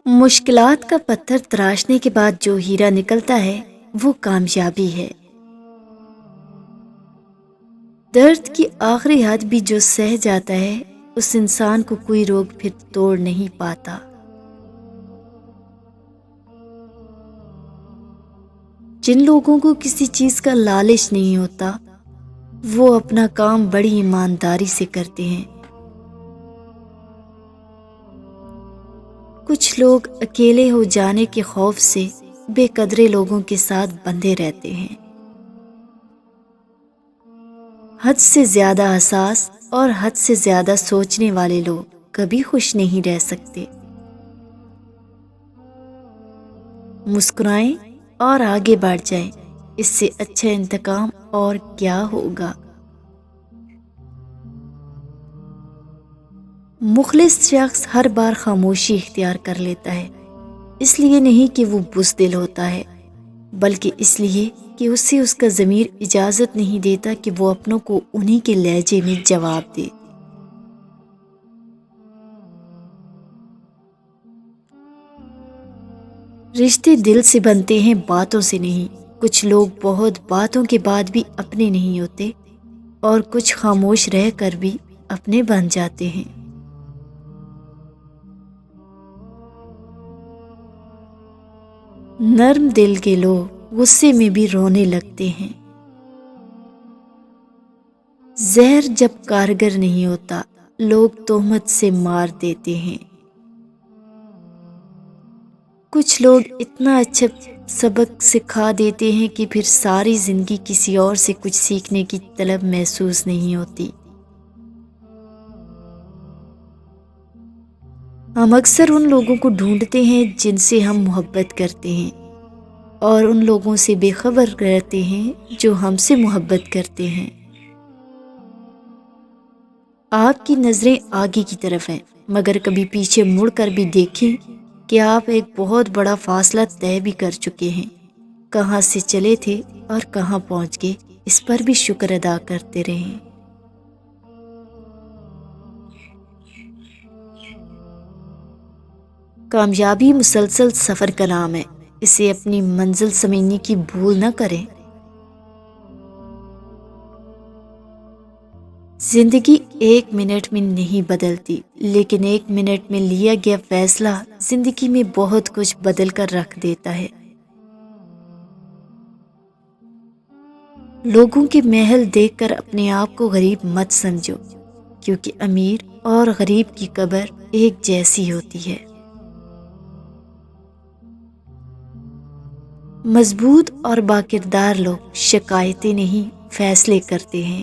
مشکلات کا پتھر تراشنے کے بعد جو ہیرا نکلتا ہے وہ کامیابی ہے۔ درد کی آخری حد بھی جو سہ جاتا ہے اس انسان کو کوئی روگ پھر توڑ نہیں پاتا۔ جن لوگوں کو کسی چیز کا لالچ نہیں ہوتا وہ اپنا کام بڑی ایمانداری سے کرتے ہیں۔ کچھ لوگ اکیلے ہو جانے کے خوف سے بے قدرے لوگوں کے ساتھ بندھے رہتے ہیں۔ حد سے زیادہ حساس اور حد سے زیادہ سوچنے والے لوگ کبھی خوش نہیں رہ سکتے۔ مسکرائیں اور آگے بڑھ جائیں، اس سے اچھا انتقام اور کیا ہوگا۔ مخلص شخص ہر بار خاموشی اختیار کر لیتا ہے، اس لیے نہیں کہ وہ بزدل ہوتا ہے بلکہ اس لیے کہ اسے اس کا ضمیر اجازت نہیں دیتا کہ وہ اپنوں کو انہی کے لہجے میں جواب دے۔ رشتے دل سے بنتے ہیں، باتوں سے نہیں۔ کچھ لوگ بہت باتوں کے بعد بھی اپنے نہیں ہوتے اور کچھ خاموش رہ کر بھی اپنے بن جاتے ہیں۔ نرم دل کے لوگ غصے میں بھی رونے لگتے ہیں۔ زہر جب کارگر نہیں ہوتا لوگ تہمت سے مار دیتے ہیں۔ کچھ لوگ اتنا اچھا سبق سکھا دیتے ہیں کہ پھر ساری زندگی کسی اور سے کچھ سیکھنے کی طلب محسوس نہیں ہوتی۔ ہم اکثر ان لوگوں کو ڈھونڈتے ہیں جن سے ہم محبت کرتے ہیں اور ان لوگوں سے بے خبر رہتے ہیں جو ہم سے محبت کرتے ہیں۔ آپ کی نظریں آگے کی طرف ہیں مگر کبھی پیچھے مڑ کر بھی دیکھیں کہ آپ ایک بہت بڑا فاصلہ طے بھی کر چکے ہیں۔ کہاں سے چلے تھے اور کہاں پہنچ گئے، اس پر بھی شکر ادا کرتے رہیں۔ کامیابی مسلسل سفر کا نام ہے، اسے اپنی منزل سمجھنے کی بھول نہ کریں۔ زندگی ایک منٹ میں نہیں بدلتی لیکن ایک منٹ میں لیا گیا فیصلہ زندگی میں بہت کچھ بدل کر رکھ دیتا ہے۔ لوگوں کے محل دیکھ کر اپنے آپ کو غریب مت سمجھو، کیونکہ امیر اور غریب کی قبر ایک جیسی ہوتی ہے۔ مضبوط اور باکردار لوگ شکایتیں نہیں فیصلے کرتے ہیں۔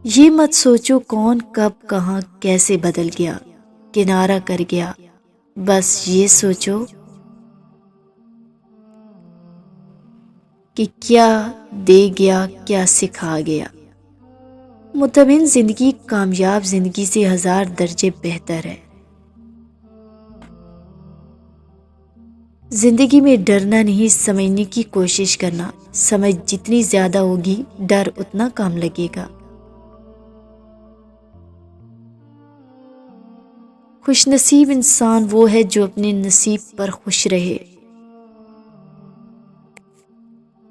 یہ مت سوچو کون کب کہاں کیسے بدل گیا، کنارہ کر گیا، بس یہ سوچو کہ کیا دے گیا، کیا سکھا گیا۔ مطمئن زندگی کامیاب زندگی سے 1000 درجے بہتر ہے۔ زندگی میں ڈرنا نہیں، سمجھنے کی کوشش کرنا۔ سمجھ جتنی زیادہ ہوگی ڈر اتنا کم لگے گا۔ خوش نصیب انسان وہ ہے جو اپنے نصیب پر خوش رہے۔